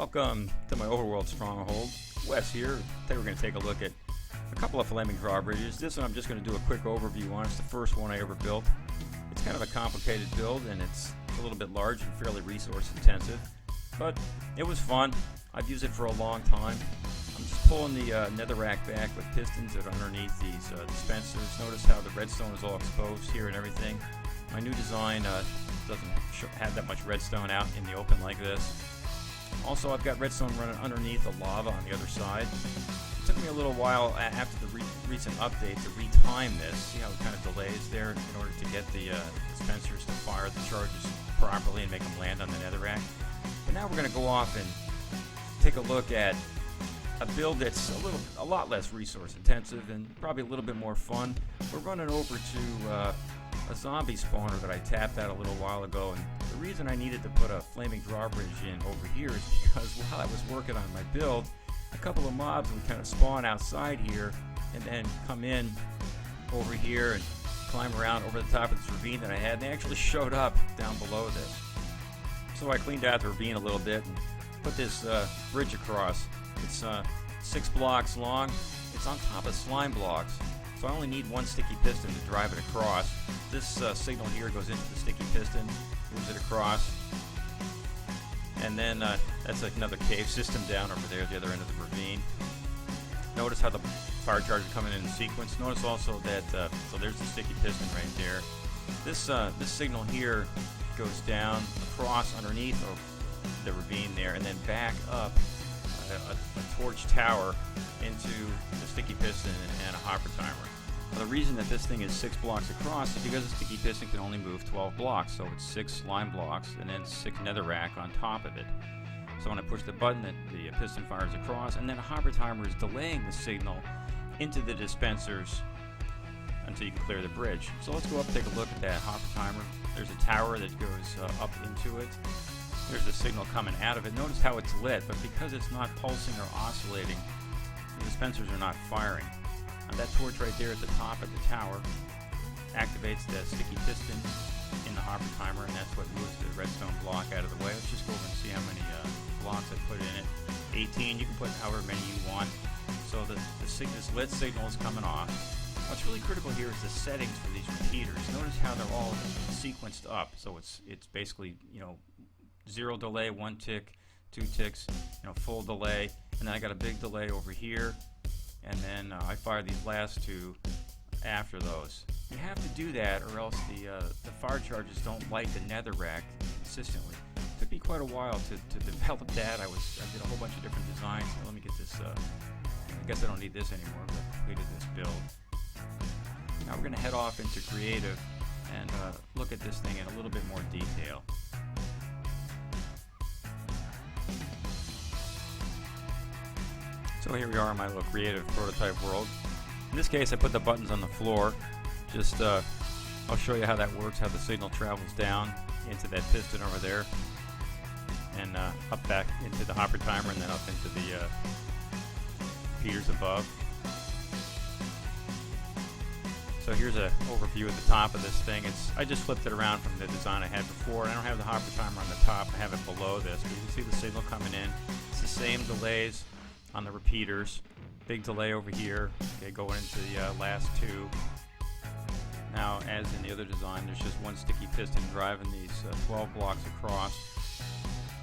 Welcome to my overworld stronghold. Wes here. Today we're going to take a look at a couple of flaming drawbridges. This one I'm just going to do a quick overview on. It's the first one I ever built. It's kind of a complicated build and it's a little bit large and fairly resource intensive, but it was fun. I've used it for a long time. I'm just pulling the netherrack back with pistons that are underneath these dispensers. Notice how the redstone is all exposed here and everything. My new design doesn't have that much redstone out in the open like this. Also, I've got redstone running underneath the lava on the other side. It took me a little while after the recent update to retime this. See how it kind of delays there in order to get the dispensers to fire the charges properly and make them land on the netherrack. But now we're going to go off and take a look at a build that's a lot less resource intensive and probably a little bit more fun. We're running over to a zombie spawner that I tapped out a little while ago, and the reason I needed to put a flaming drawbridge in over here is because while I was working on my build, a couple of mobs would kind of spawn outside here and then come in over here and climb around over the top of this ravine that I had, and they actually showed up down below this. So I cleaned out the ravine a little bit and put this bridge across. It's 6 blocks long. It's on top of slime blocks, so I only need one sticky piston to drive it across. This signal here goes into the sticky piston, moves it across, and then that's another cave system down over there at the other end of the ravine. Notice how the fire charges are coming in sequence. Notice also that, so there's the sticky piston right there. This signal here goes down across underneath the ravine there, and then back up a torch tower into the sticky piston and a hopper timer. Now, the reason that this thing is 6 blocks across is because the sticky piston can only move 12 blocks, so it's 6 slime blocks and then 6 netherrack on top of it. So when I push the button, the piston fires across, and then a hopper timer is delaying the signal into the dispensers until you can clear the bridge. So let's go up and take a look at that hopper timer. There's a tower that goes up into it. There's the signal coming out of it. Notice how it's lit, but because it's not pulsing or oscillating, the dispensers are not firing. And that torch right there at the top of the tower activates the sticky piston in the hopper timer, and that's what moves the redstone block out of the way. Let's just go over and see how many blocks I put in it. 18. You can put however many you want. So this lit signal is coming off. What's really critical here is the settings for these repeaters. Notice how they're all sequenced up. So it's basically, 0 delay, 1 tick, 2 ticks, full delay, and then I got a big delay over here, and then I fire these last 2 after those. You have to do that, or else the fire charges don't light the netherrack consistently. It took me quite a while to develop that. I did a whole bunch of different designs. Let me get this. I guess I don't need this anymore, but I completed this build. Now we're going to head off into creative and look at this thing in a little bit more detail. So here we are in my little creative prototype world. In this case, I put the buttons on the floor. Just, I'll show you how that works, how the signal travels down into that piston over there, and up back into the hopper timer, and then up into the repeaters above. So here's an overview at the top of this thing. I just flipped it around from the design I had before. I don't have the hopper timer on the top. I have it below this, but you can see the signal coming in. It's the same delays on the repeaters. Big delay over here, okay, going into the last 2. Now, as in the other design, there's just one sticky piston driving these 12 blocks across.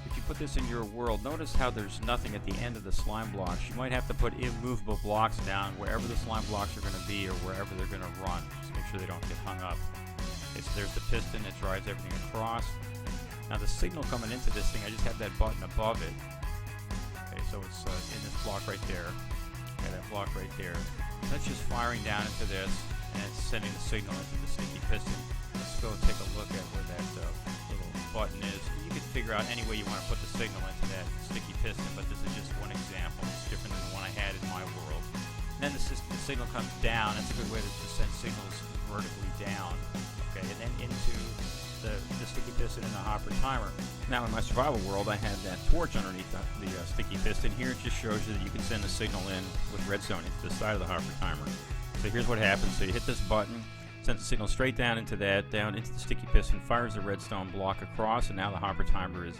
If you put this in your world, notice how there's nothing at the end of the slime blocks. You might have to put immovable blocks down wherever the slime blocks are going to be or wherever they're going to run. Just make sure they don't get hung up. Okay, so there's the piston that drives everything across. Now the signal coming into this thing, I just have that button above it. Okay, so it's in this block right there. Okay, that block right there. That's just firing down into this, and it's sending the signal into the sticky piston. Let's go take a look at where that little button is. You can figure out any way you want to put the signal into that sticky piston, but this is just one example. It's different than the one I had in my world. And then the signal comes down. That's a good way to send signals vertically down. Okay, and then into the sticky piston and the hopper timer. Now in my survival world, I had that torch underneath the sticky piston. Here it just shows you that you can send the signal in with redstone into the side of the hopper timer. So here's what happens. So you hit this button, sends the signal straight down into that, down into the sticky piston, fires the redstone block across, and now the hopper timer is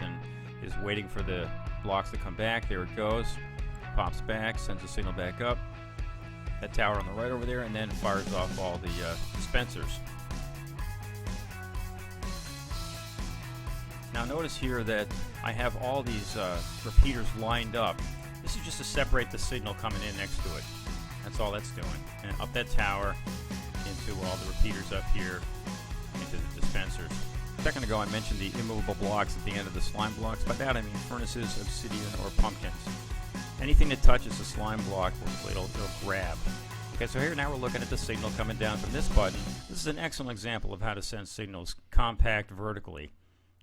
waiting for the blocks to come back. There it goes, pops back, sends the signal back up. That tower on the right over there, and then fires off all the dispensers. Now notice here that I have all these repeaters lined up. This is just to separate the signal coming in next to it. That's all that's doing. And up that tower into all the repeaters up here into the dispensers. A second ago I mentioned the immovable blocks at the end of the slime blocks. By that I mean furnaces, obsidian, or pumpkins. Anything that touches the slime block, it'll grab. Okay, so here now we're looking at the signal coming down from this button. This is an excellent example of how to send signals compact vertically.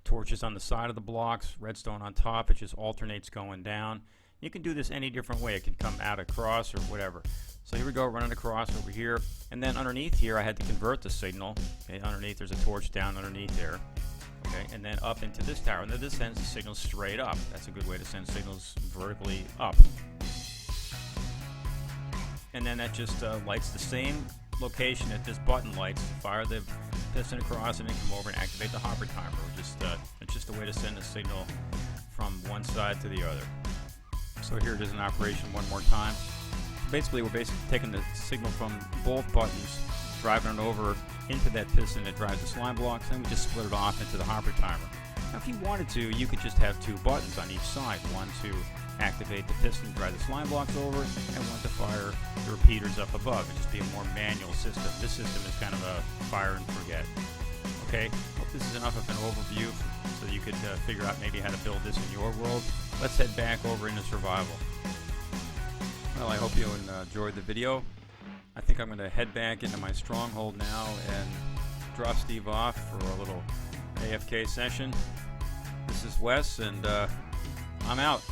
Torches on the side of the blocks, redstone on top, it just alternates going down. You can do this any different way. It can come out across or whatever. So here we go, running across over here. And then underneath here I had to convert the signal. Okay, underneath there's a torch down underneath there. Okay, and then up into this tower. And then this sends the signal straight up. That's a good way to send signals vertically up. And then that just lights the same location that this button lights to fire the piston across and then come over and activate the hopper timer. It's just a way to send a signal from one side to the other. So here it is in operation one more time. Basically, we're taking the signal from both buttons, driving it over into that piston that drives the slime blocks, then we just split it off into the hopper timer. Now if you wanted to, you could just have two buttons on each side, one to activate the piston, drive the slime blocks over, and one to fire the repeaters up above. It'd just be a more manual system. This system is kind of a fire and forget. Okay, hope this is enough of an overview so you could figure out maybe how to build this in your world. Let's head back over into survival. Well, I hope you enjoyed the video. I think I'm going to head back into my stronghold now and drop Steve off for a little AFK session. This is Wes, and I'm out.